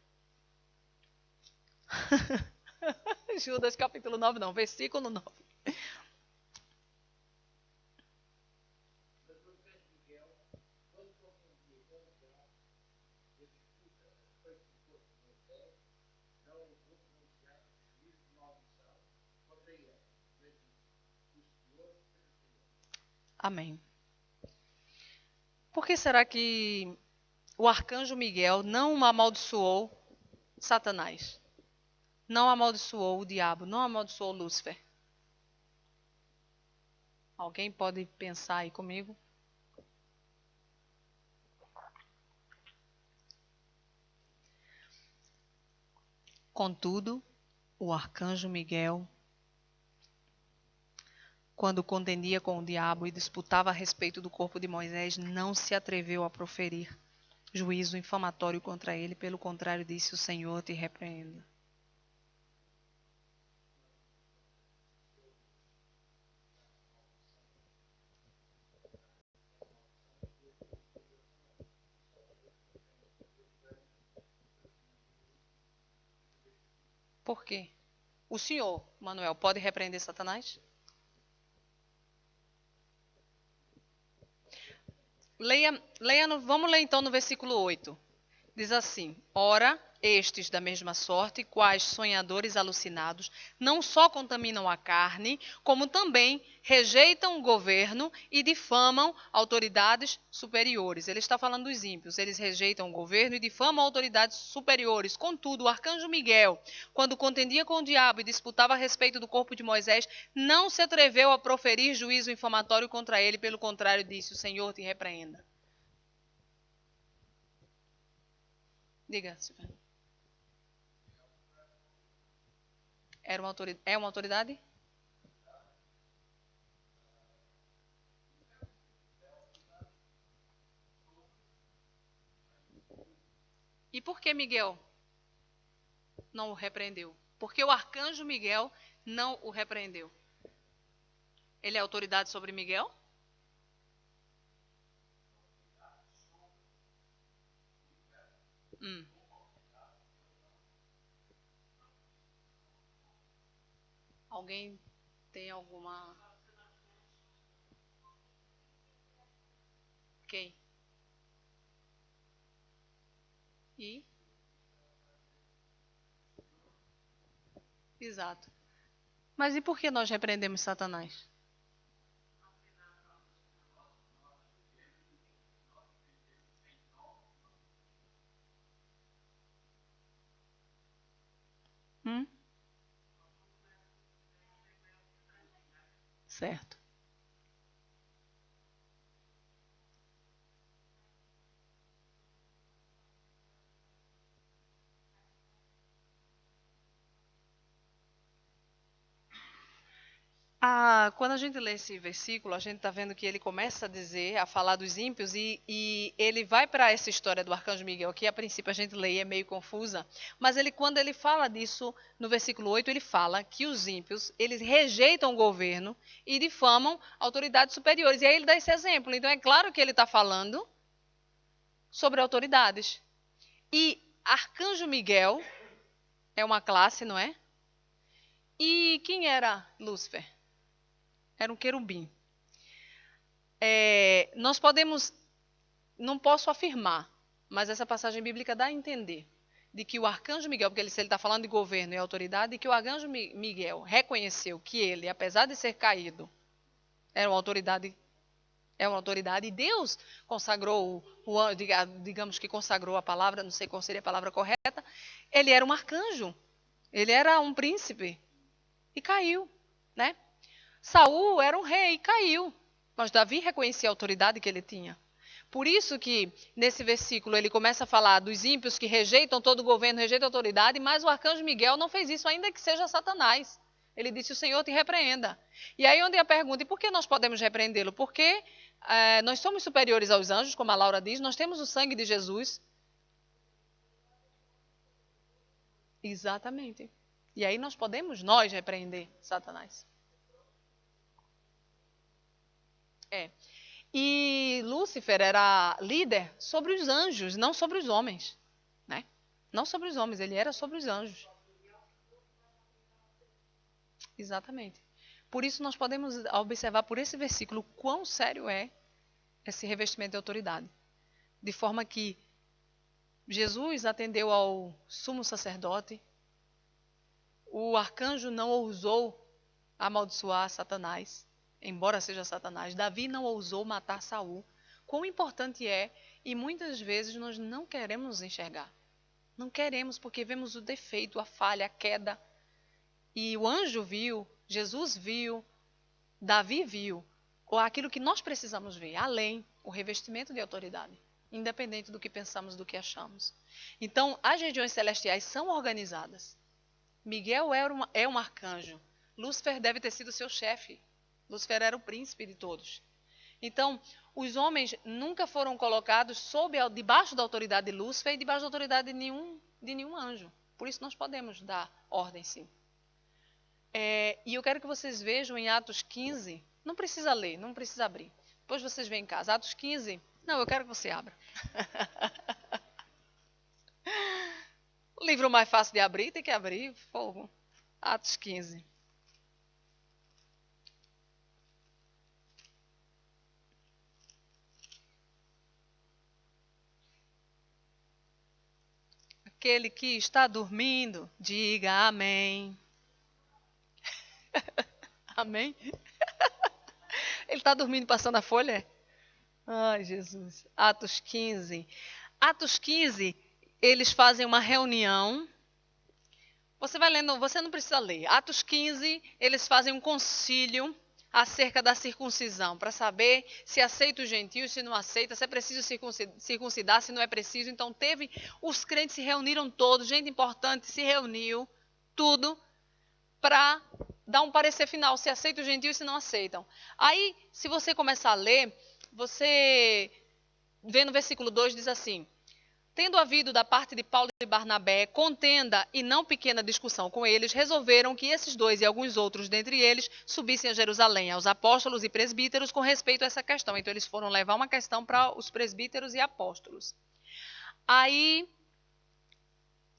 Speaker 1: Judas capítulo 9 não, versículo 9. Amém. Por que será que o arcanjo Miguel não amaldiçoou Satanás? Não amaldiçoou o diabo, não amaldiçoou Lúcifer? Alguém pode pensar aí comigo? Contudo, o arcanjo Miguel, quando contendia com o diabo e disputava a respeito do corpo de Moisés, não se atreveu a proferir juízo infamatório contra ele, pelo contrário, disse: o Senhor te repreenda. Por quê? O senhor, Manuel, pode repreender Satanás? Vamos ler então no versículo 8. Diz assim: Ora, Estes, da mesma sorte, quais sonhadores alucinados, não só contaminam a carne, como também rejeitam o governo e difamam autoridades superiores. Ele está falando dos ímpios. Eles rejeitam o governo e difamam autoridades superiores. Contudo, o arcanjo Miguel, quando contendia com o diabo e disputava a respeito do corpo de Moisés, não se atreveu a proferir juízo infamatório contra ele. Pelo contrário, disse: O Senhor te repreenda. Diga, Silvana. É uma autoridade? E por que Miguel não o repreendeu? Porque o arcanjo Miguel não o repreendeu. Ele é autoridade sobre Miguel? Hum. Alguém tem alguma. Quem? E? Exato. Mas e por que nós repreendemos Satanás? Hum? Certo. Quando a gente lê esse versículo, a gente está vendo que ele começa a dizer, a falar dos ímpios, e ele vai para essa história do arcanjo Miguel, que a princípio a gente lê e é meio confusa, mas quando ele fala disso, no versículo 8, ele fala que os ímpios, eles rejeitam o governo e difamam autoridades superiores. E aí ele dá esse exemplo. Então é claro que ele está falando sobre autoridades. E arcanjo Miguel é uma classe, não é? E quem era Lúcifer? Era um querubim. Nós podemos, não posso afirmar, mas essa passagem bíblica dá a entender de que o arcanjo Miguel, porque se ele está falando de governo e autoridade, de que o arcanjo Miguel reconheceu que ele, apesar de ser caído, era uma autoridade, é uma autoridade, e Deus consagrou, digamos que consagrou a palavra, não sei qual seria a palavra correta, ele era um arcanjo, ele era um príncipe, e caiu, né? Saul era um rei e caiu, mas Davi reconhecia a autoridade que ele tinha. Por isso que nesse versículo ele começa a falar dos ímpios que rejeitam todo o governo, rejeitam a autoridade, mas o arcanjo Miguel não fez isso, ainda que seja Satanás. Ele disse: O Senhor te repreenda. E aí onde a pergunta: e por que nós podemos repreendê-lo? Porque nós somos superiores aos anjos, como a Laura diz, nós temos o sangue de Jesus. Exatamente. E aí nós podemos, nós, repreender Satanás. É. E Lúcifer era líder sobre os anjos, não sobre os homens, né? Não sobre os homens, ele era sobre os anjos. Exatamente. Por isso nós podemos observar por esse versículo quão sério é esse revestimento de autoridade. De forma que Jesus atendeu ao sumo sacerdote, o arcanjo não ousou amaldiçoar Satanás, embora seja Satanás. Davi não ousou matar Saul. Quão importante é, e muitas vezes nós não queremos enxergar. Não queremos porque vemos o defeito, a falha, a queda. E o anjo viu, Jesus viu, Davi viu, ou aquilo que nós precisamos ver, além o revestimento de autoridade, independente do que pensamos, do que achamos. Então, as regiões celestiais são organizadas. Miguel é um arcanjo. Lúcifer deve ter sido seu chefe. Lúcifer era o príncipe de todos. Então, os homens nunca foram colocados debaixo da autoridade de Lúcifer e debaixo da autoridade de nenhum anjo. Por isso nós podemos dar ordem, sim. E eu quero que vocês vejam em Atos 15, não precisa ler, não precisa abrir. Depois vocês veem em casa. Atos 15, não, eu quero que você abra. O livro mais fácil de abrir, tem que abrir, fogo. Atos 15. Ok? aquele que está dormindo, diga amém. Amém? Ele está dormindo passando a folha? Ai, Jesus. Atos 15. Atos 15, eles fazem uma reunião. Você vai lendo, você não precisa ler. Atos 15, eles fazem um concílio acerca da circuncisão, para saber se aceita os gentios, se não aceita, se é preciso circuncidar, se não é preciso. Então os crentes se reuniram todos, gente importante se reuniu, tudo, para dar um parecer final, se aceita os gentios, se não aceitam. Aí, se você começar a ler, você vê no versículo 2, diz assim: tendo havido da parte de Paulo e Barnabé contenda e não pequena discussão com eles, resolveram que esses dois e alguns outros dentre eles subissem a Jerusalém, aos apóstolos e presbíteros, com respeito a essa questão. Então, eles foram levar uma questão para os presbíteros e apóstolos. Aí,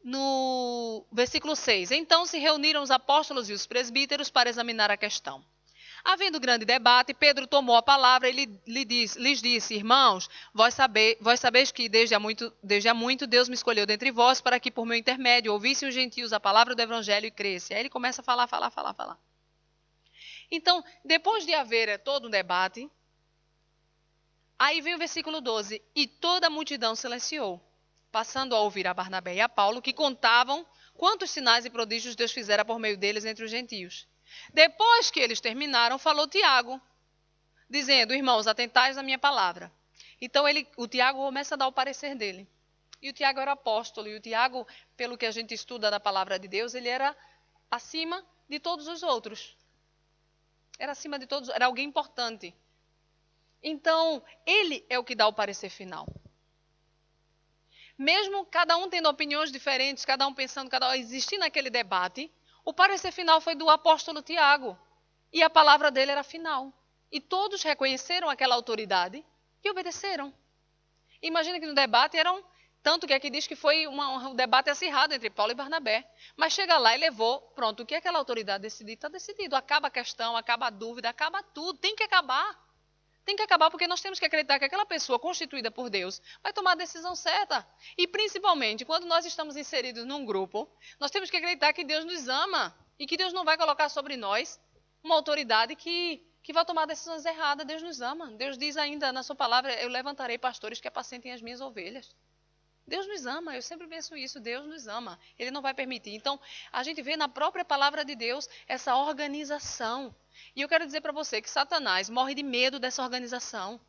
Speaker 1: no versículo 6, então se reuniram os apóstolos e os presbíteros para examinar a questão. Havendo grande debate, Pedro tomou a palavra e lhes disse: irmãos, vós sabeis que desde há muito Deus me escolheu dentre vós para que por meu intermédio ouvissem os gentios a palavra do evangelho e crescem. Aí ele começa a falar. Então, depois de haver todo um debate, aí vem o versículo 12: e toda a multidão silenciou, passando a ouvir a Barnabé e a Paulo, que contavam quantos sinais e prodígios Deus fizera por meio deles entre os gentios. Depois que eles terminaram, falou Tiago, dizendo: irmãos, atentais à minha palavra. Então o Tiago começa a dar o parecer dele. E o Tiago era apóstolo, e o Tiago, pelo que a gente estuda da palavra de Deus, ele era acima de todos os outros. Era acima de todos, era alguém importante. Então, ele é o que dá o parecer final. Mesmo cada um tendo opiniões diferentes, cada um pensando, cada um existindo naquele debate, o parecer final foi do apóstolo Tiago. E a palavra dele era final. E todos reconheceram aquela autoridade e obedeceram. Imagina que no debate tanto que aqui diz que foi um debate acirrado entre Paulo e Barnabé. Mas chega lá e levou, pronto, o que aquela autoridade decidir, está decidido. Acaba a questão, acaba a dúvida, acaba tudo. Tem que acabar. Tem que acabar porque nós temos que acreditar que aquela pessoa constituída por Deus vai tomar a decisão certa. E principalmente, quando nós estamos inseridos num grupo, nós temos que acreditar que Deus nos ama e que Deus não vai colocar sobre nós uma autoridade que vai tomar decisões erradas. Deus nos ama. Deus diz ainda na sua palavra: eu levantarei pastores que apacentem as minhas ovelhas. Deus nos ama, eu sempre penso isso, Deus nos ama, Ele não vai permitir. Então, a gente vê na própria palavra de Deus essa organização. E eu quero dizer para você que Satanás morre de medo dessa organização.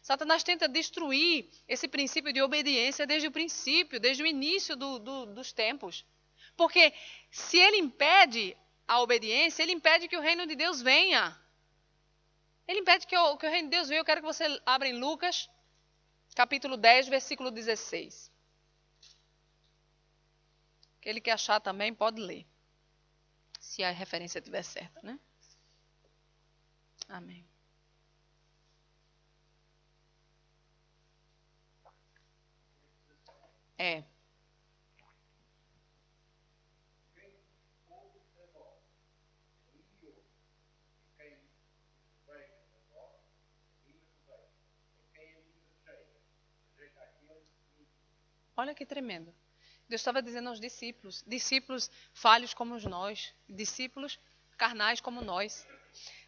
Speaker 1: Satanás tenta destruir esse princípio de obediência desde o princípio, desde o início dos tempos. Porque se ele impede a obediência, ele impede que o reino de Deus venha. Ele impede que o reino de Deus venha. Eu quero que você abra em Lucas, capítulo 10, versículo 16. Aquele que achar também pode ler, se a referência estiver certa, né? Amém. É. Olha que tremendo. Deus estava dizendo aos discípulos falhos como nós, discípulos carnais como nós.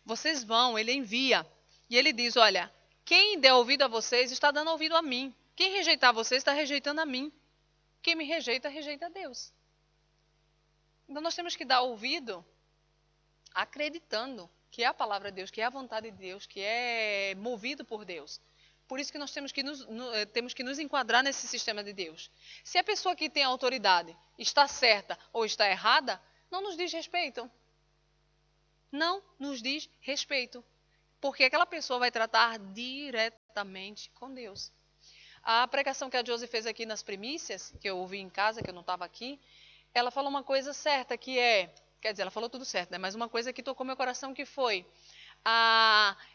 Speaker 1: Vocês vão, ele envia. E ele diz: olha, quem der ouvido a vocês está dando ouvido a mim. Quem rejeitar vocês está rejeitando a mim. Quem me rejeita, rejeita a Deus. Então nós temos que dar ouvido acreditando que é a palavra de Deus, que é a vontade de Deus, que é movido por Deus. Por isso que nós temos que nos enquadrar nesse sistema de Deus. Se a pessoa que tem autoridade está certa ou está errada, não nos diz respeito. Não nos diz respeito. Porque aquela pessoa vai tratar diretamente com Deus. A pregação que a Josi fez aqui nas primícias, que eu ouvi em casa, que eu não estava aqui, ela falou uma coisa certa, quer dizer, ela falou tudo certo, né? Mas uma coisa que tocou meu coração, que foi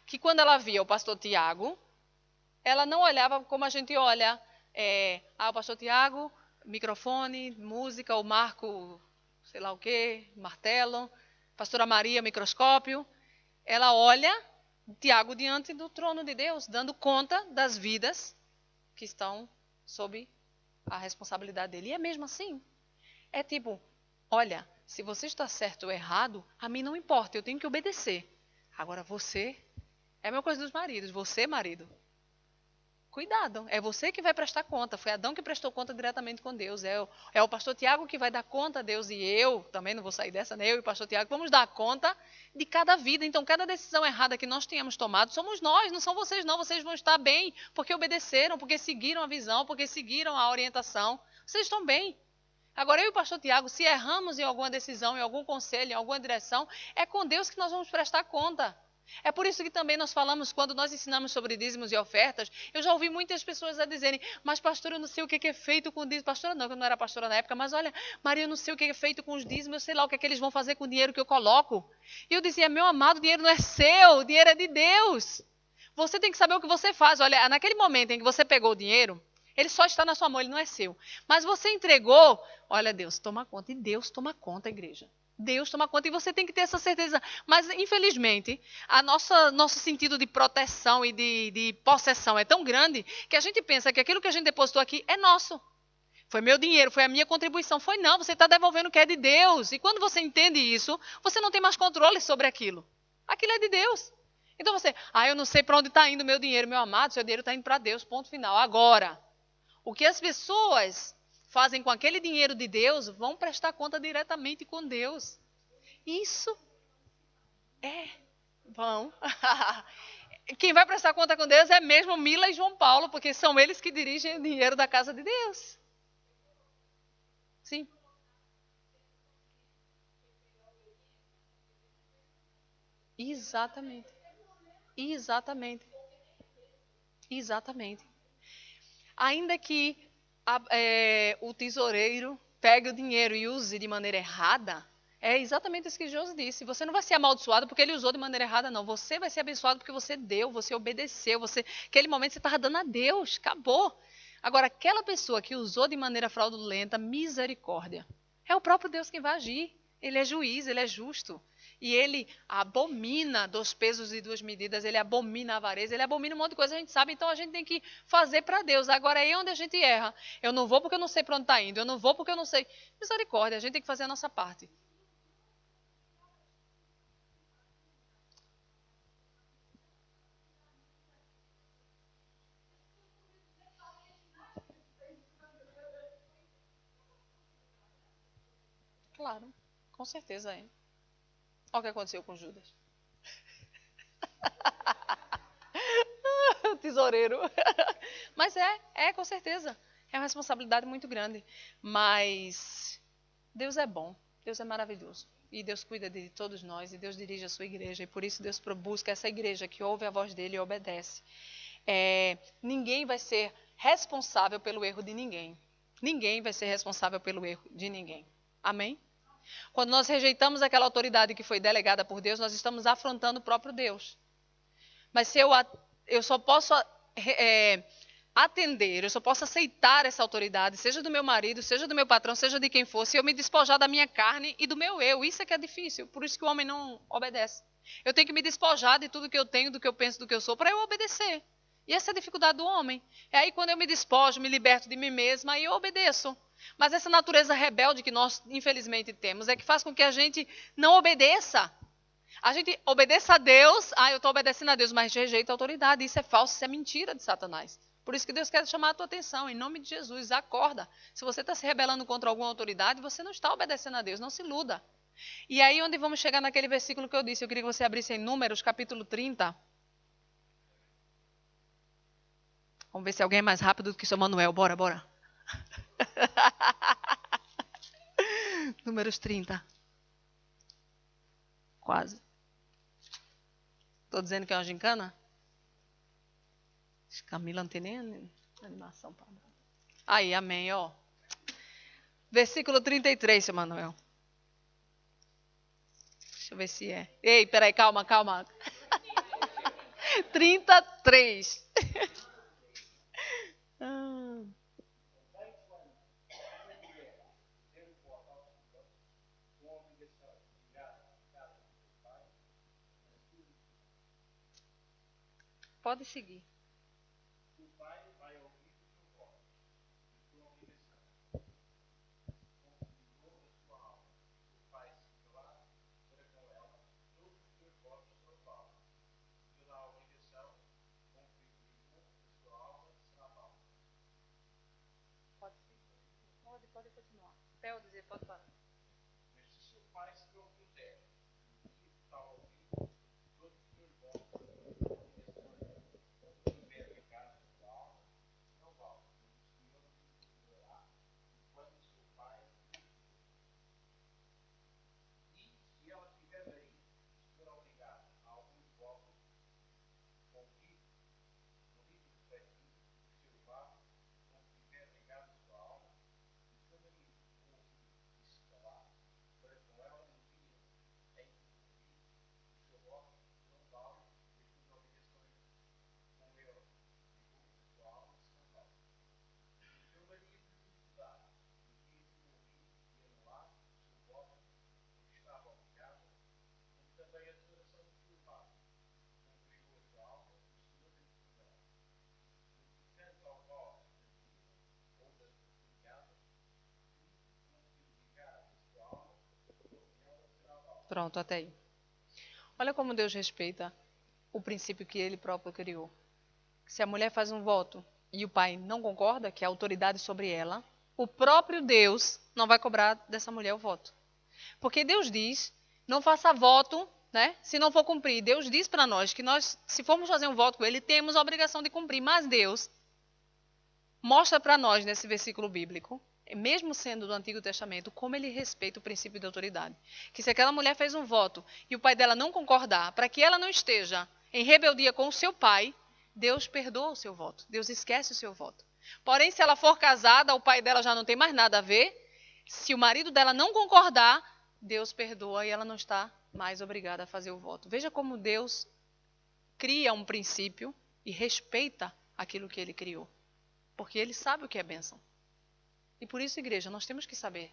Speaker 1: que quando ela via o pastor Tiago, ela não olhava como a gente olha, o pastor Tiago, microfone, música, o Marco, sei lá o quê, martelo, pastora Maria, microscópio. Ela olha Tiago diante do trono de Deus, dando conta das vidas que estão sob a responsabilidade dele. E é mesmo assim. É tipo, olha, se você está certo ou errado, a mim não importa, eu tenho que obedecer. Agora você, é a mesma coisa dos maridos, você, marido, cuidado, é você que vai prestar conta. Foi Adão que prestou conta diretamente com Deus. É o pastor Tiago que vai dar conta a Deus. E eu também não vou sair dessa, né? Eu e o pastor Tiago vamos dar conta de cada vida. Então, cada decisão errada que nós tenhamos tomado, somos nós, não são vocês, não. Vocês vão estar bem porque obedeceram, porque seguiram a visão, porque seguiram a orientação. Vocês estão bem. Agora, eu e o pastor Tiago, se erramos em alguma decisão, em algum conselho, em alguma direção, é com Deus que nós vamos prestar conta. É por isso que também nós falamos, quando nós ensinamos sobre dízimos e ofertas, eu já ouvi muitas pessoas a dizerem, mas pastora, eu não sei o que é feito com dízimos. Pastora não, que eu não era pastora na época, mas olha, Maria, eu não sei o que é feito com os dízimos, eu sei lá o que é que eles vão fazer com o dinheiro que eu coloco. E eu dizia, meu amado, o dinheiro não é seu, o dinheiro é de Deus. Você tem que saber o que você faz. Olha, naquele momento em que você pegou o dinheiro, ele só está na sua mão, ele não é seu. Mas você entregou, olha, Deus toma conta. E Deus toma conta, igreja. Deus toma conta e você tem que ter essa certeza. Mas, infelizmente, nosso sentido de proteção e de possessão é tão grande que a gente pensa que aquilo que a gente depositou aqui é nosso. Foi meu dinheiro, foi a minha contribuição. Foi não, você está devolvendo o que é de Deus. E quando você entende isso, você não tem mais controle sobre aquilo. Aquilo é de Deus. Então você, eu não sei para onde está indo o meu dinheiro, meu amado, seu dinheiro está indo para Deus, ponto final. Agora, o que as pessoas fazem com aquele dinheiro de Deus, vão prestar conta diretamente com Deus. Isso vão. Quem vai prestar conta com Deus é mesmo Mila e João Paulo, porque são eles que dirigem o dinheiro da casa de Deus. Sim. Exatamente. Exatamente. Exatamente. Ainda que o tesoureiro pegue o dinheiro e use de maneira errada, é exatamente isso que Jesus disse. Você não vai ser amaldiçoado porque ele usou de maneira errada, não. Você vai ser abençoado porque você deu, você obedeceu. Aquele momento você estava dando a Deus, acabou. Agora, aquela pessoa que usou de maneira fraudulenta, misericórdia. É o próprio Deus quem vai agir. Ele é juiz, ele é justo. E ele abomina dos pesos e duas medidas, ele abomina a avareza, ele abomina um monte de coisa, a gente sabe, então a gente tem que fazer para Deus. Agora é aí onde a gente erra. Eu não vou porque eu não sei para onde está indo, eu não vou porque eu não sei. Misericórdia, a gente tem que fazer a nossa parte. Claro, com certeza é. Olha o que aconteceu com Judas. O tesoureiro. Mas com certeza. É uma responsabilidade muito grande. Mas Deus é bom, Deus é maravilhoso. E Deus cuida de todos nós, e Deus dirige a sua igreja. E por isso Deus busca essa igreja que ouve a voz dele e obedece. Ninguém vai ser responsável pelo erro de ninguém. Ninguém vai ser responsável pelo erro de ninguém. Amém? Quando nós rejeitamos aquela autoridade que foi delegada por Deus, nós estamos afrontando o próprio Deus. Mas se eu só posso atender, eu só posso aceitar essa autoridade, seja do meu marido, seja do meu patrão, seja de quem for, se eu me despojar da minha carne e do meu eu. Isso é que é difícil, por isso que o homem não obedece. Eu tenho que me despojar de tudo que eu tenho, do que eu penso, do que eu sou, para eu obedecer. E essa é a dificuldade do homem. É aí quando eu me despojo, me liberto de mim mesma, aí eu obedeço. Mas essa natureza rebelde que nós, infelizmente, temos, é que faz com que a gente não obedeça. A gente obedeça a Deus, eu estou obedecendo a Deus, mas rejeita a autoridade. Isso é falso, isso é mentira de Satanás. Por isso que Deus quer chamar a tua atenção, em nome de Jesus, acorda. Se você está se rebelando contra alguma autoridade, você não está obedecendo a Deus, não se iluda. E aí onde vamos chegar naquele versículo que eu disse, eu queria que você abrisse em Números, capítulo 30. Vamos ver se alguém é mais rápido do que o seu Manuel, bora, bora. Números 30. Quase. Estou dizendo que é uma gincana? Camila não tem nem animação para dar. Aí, amém, ó. Versículo 33, seu Manuel. Deixa eu ver se é. Ei, peraí, calma, calma. 33. Ah. Pode seguir. papel, dizer, pode parar.
Speaker 2: Mas se o seu pai se propuser e está ao vivo, todos os seus votos, se tiver pecado na sua alma, não vale. Mas o Senhor nos perdoará enquanto o seu pai e se ela estiver aí, se for obrigada a alguns votos, convide respectivo o seu pai, quando tiver pecado na sua alma, e seu marido ouvir e se calar, para com ela no dia em que convide, o seu voto não vale e as suas obrigações com ele e com a sua alma se não valem. O seu marido lhe mudar no dia que ouvir e anular o seu voto, porque estava obrigado, como também a declaração do seu pai, cumpriu a sua alma, o Senhor lhe perdoará. Porque tanto ao voto da viúva ou da desempregada, tudo o que obrigar a sua alma, sobre ela será válido.
Speaker 1: Pronto, até aí. Olha como Deus respeita o princípio que ele próprio criou. Se a mulher faz um voto e o pai não concorda, que é a autoridade sobre ela, o próprio Deus não vai cobrar dessa mulher o voto. Porque Deus diz, não faça voto, né, se não for cumprir. Deus diz para nós que nós, se formos fazer um voto com ele, temos a obrigação de cumprir. Mas Deus mostra para nós, nesse versículo bíblico, mesmo sendo do Antigo Testamento, como ele respeita o princípio de autoridade. Que se aquela mulher fez um voto e o pai dela não concordar, para que ela não esteja em rebeldia com o seu pai, Deus perdoa o seu voto. Deus esquece o seu voto. Porém, se ela for casada, o pai dela já não tem mais nada a ver. Se o marido dela não concordar, Deus perdoa e ela não está mais obrigada a fazer o voto. Veja como Deus cria um princípio e respeita aquilo que ele criou. Porque ele sabe o que é bênção. E por isso, igreja, nós temos que saber.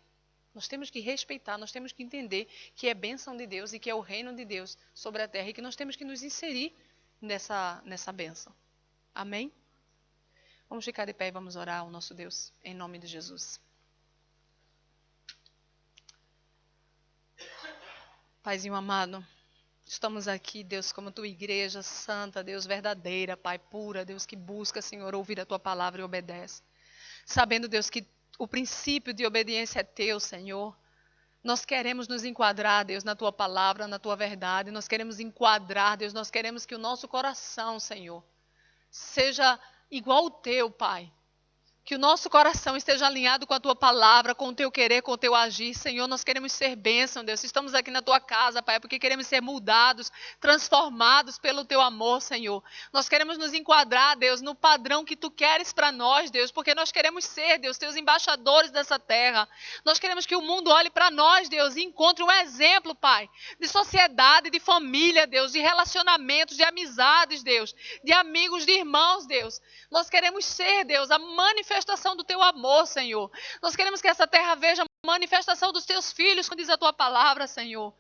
Speaker 1: Nós temos que respeitar, nós temos que entender que é bênção de Deus e que é o reino de Deus sobre a terra e que nós temos que nos inserir nessa bênção. Amém? Vamos ficar de pé e vamos orar ao nosso Deus, em nome de Jesus. Paizinho amado, estamos aqui, Deus, como tua igreja santa, Deus verdadeira, Pai pura, Deus que busca, Senhor, ouvir a tua palavra e obedece. Sabendo, Deus, que o princípio de obediência é teu, Senhor. Nós queremos nos enquadrar, Deus, na tua palavra, na tua verdade. Nós queremos enquadrar, Deus, nós queremos que o nosso coração, Senhor, seja igual ao teu, Pai. Que o nosso coração esteja alinhado com a tua palavra, com o teu querer, com o teu agir. Senhor, nós queremos ser bênção, Deus. Estamos aqui na tua casa, Pai, porque queremos ser mudados, transformados pelo teu amor, Senhor. Nós queremos nos enquadrar, Deus, no padrão que tu queres para nós, Deus, porque nós queremos ser, Deus, teus embaixadores dessa terra. Nós queremos que o mundo olhe para nós, Deus, e encontre um exemplo, Pai, de sociedade, de família, Deus, de relacionamentos, de amizades, Deus, de amigos, de irmãos, Deus. Nós queremos ser, Deus, a manifestação do teu amor, Senhor. Nós queremos que essa terra veja a manifestação dos teus filhos, como diz a tua palavra, Senhor.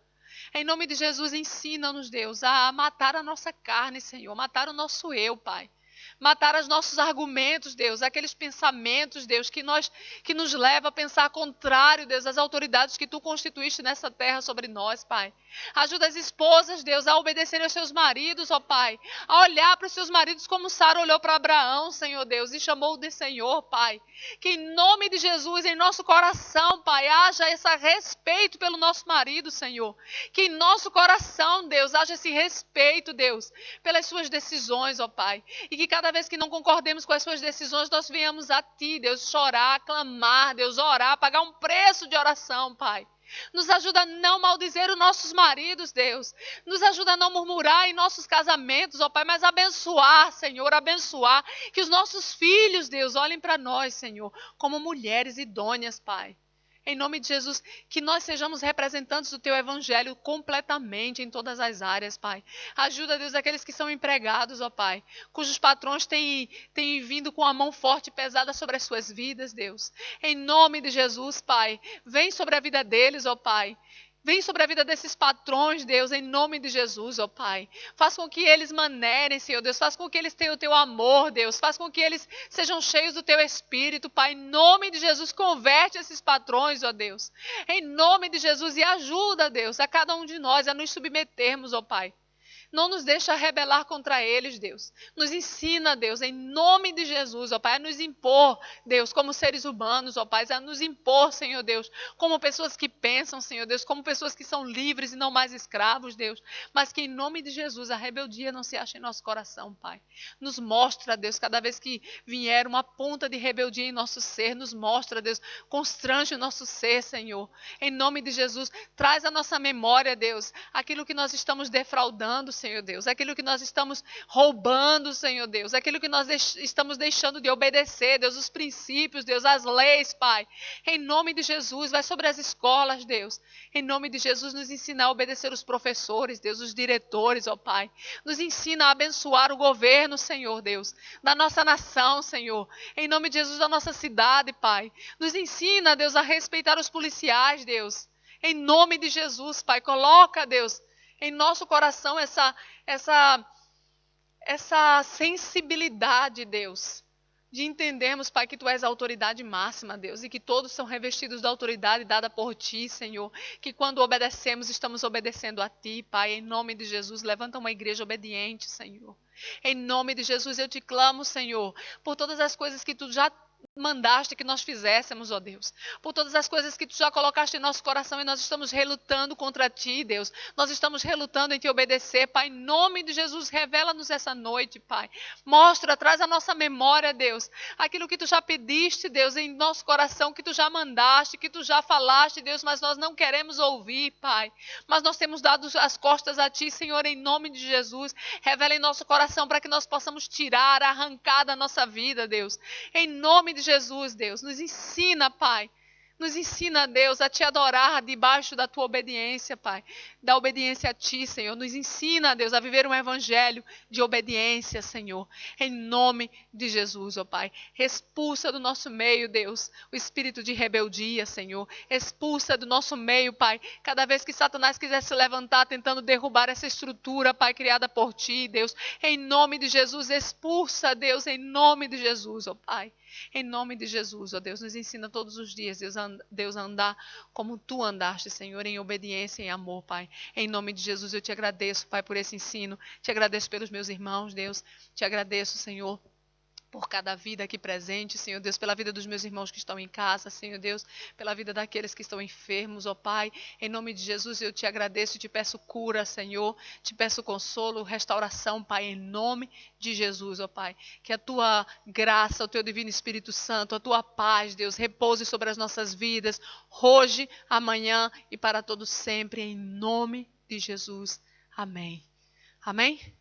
Speaker 1: Em nome de Jesus, ensina-nos, Deus, a matar a nossa carne, Senhor, matar o nosso eu, Pai. Matar os nossos argumentos, Deus, aqueles pensamentos, Deus, que nos leva a pensar contrário, Deus, às autoridades que tu constituíste nessa terra sobre nós, Pai. Ajuda as esposas, Deus, a obedecerem aos seus maridos, ó Pai. A olhar para os seus maridos como Sara olhou para Abraão, Senhor Deus, e chamou de Senhor, Pai. Que em nome de Jesus, em nosso coração, Pai, haja esse respeito pelo nosso marido, Senhor. Que em nosso coração, Deus, haja esse respeito, Deus, pelas suas decisões, ó Pai. E que cada vez que não concordemos com as suas decisões, nós venhamos a Ti, Deus, chorar, clamar, Deus, orar, pagar um preço de oração, Pai. Nos ajuda a não maldizer os nossos maridos, Deus. Nos ajuda a não murmurar em nossos casamentos, ó Pai, mas abençoar, Senhor, abençoar. Que os nossos filhos, Deus, olhem para nós, Senhor, como mulheres idôneas, Pai. Em nome de Jesus, que nós sejamos representantes do Teu Evangelho completamente em todas as áreas, Pai. Ajuda, Deus, aqueles que são empregados, ó Pai, cujos patrões têm vindo com a mão forte e pesada sobre as suas vidas, Deus. Em nome de Jesus, Pai, vem sobre a vida deles, ó Pai. Vem sobre a vida desses patrões, Deus, em nome de Jesus, ó Pai. Faz com que eles manerem, Senhor Deus. Faz com que eles tenham o Teu amor, Deus. Faz com que eles sejam cheios do Teu Espírito, Pai. Em nome de Jesus, converte esses patrões, ó Deus. Em nome de Jesus, e ajuda, Deus, a cada um de nós a nos submetermos, ó Pai. Não nos deixa rebelar contra eles, Deus. Nos ensina, Deus, em nome de Jesus, ó Pai, a nos impor, Deus, como seres humanos, ó Pai, a nos impor, Senhor Deus, como pessoas que pensam, Senhor Deus, como pessoas que são livres e não mais escravos, Deus. Mas que em nome de Jesus a rebeldia não se ache em nosso coração, Pai. Nos mostra, Deus, cada vez que vier uma ponta de rebeldia em nosso ser, nos mostra, Deus, constrange o nosso ser, Senhor. Em nome de Jesus, traz à nossa memória, Deus, aquilo que nós estamos defraudando, Senhor Deus, aquilo que nós estamos roubando, Senhor Deus, aquilo que nós estamos deixando de obedecer, Deus, os princípios, Deus, as leis, Pai. Em nome de Jesus, vai sobre as escolas, Deus. Em nome de Jesus, nos ensina a obedecer os professores, Deus, os diretores, ó Pai. Nos ensina a abençoar o governo, Senhor Deus, da nossa nação, Senhor. Em nome de Jesus, da nossa cidade, Pai. Nos ensina, Deus, a respeitar os policiais, Deus. Em nome de Jesus, Pai, coloca, Deus, em nosso coração essa sensibilidade, Deus, de entendermos, Pai, que Tu és a autoridade máxima, Deus, e que todos são revestidos da autoridade dada por Ti, Senhor, que quando obedecemos, estamos obedecendo a Ti, Pai, em nome de Jesus, levanta uma igreja obediente, Senhor. Em nome de Jesus, eu te clamo, Senhor, por todas as coisas que Tu já mandaste que nós fizéssemos, ó Deus, por todas as coisas que Tu já colocaste em nosso coração e nós estamos relutando contra Ti, Deus, nós estamos relutando em Te obedecer, Pai, em nome de Jesus, revela-nos essa noite, Pai, mostra, traz a nossa memória, Deus, aquilo que Tu já pediste, Deus, em nosso coração, que Tu já mandaste, que Tu já falaste, Deus, mas nós não queremos ouvir, Pai, mas nós temos dado as costas a Ti, Senhor, em nome de Jesus, revela em nosso coração para que nós possamos tirar, arrancar da nossa vida, Deus, em nome de Jesus, Deus, nos ensina, Pai. Nos ensina, Deus, a Te adorar debaixo da Tua obediência, Pai. Da obediência a Ti, Senhor. Nos ensina, Deus, a viver um evangelho de obediência, Senhor. Em nome de Jesus, ó Pai. Expulsa do nosso meio, Deus, o espírito de rebeldia, Senhor. Expulsa do nosso meio, Pai. Cada vez que Satanás quiser se levantar tentando derrubar essa estrutura, Pai, criada por Ti, Deus. Em nome de Jesus, expulsa, Deus, em nome de Jesus, ó Pai. Em nome de Jesus, ó Deus, nos ensina todos os dias, Deus, a andar como Tu andaste, Senhor, em obediência e em amor, Pai. Em nome de Jesus, eu Te agradeço, Pai, por esse ensino. Te agradeço pelos meus irmãos, Deus. Te agradeço, Senhor, por cada vida aqui presente, Senhor Deus, pela vida dos meus irmãos que estão em casa, Senhor Deus, pela vida daqueles que estão enfermos, ó Pai, em nome de Jesus eu Te agradeço, Te peço cura, Senhor, Te peço consolo, restauração, Pai, em nome de Jesus, ó Pai, que a Tua graça, o Teu Divino Espírito Santo, a Tua paz, Deus, repouse sobre as nossas vidas, hoje, amanhã e para todo sempre, em nome de Jesus, amém. Amém?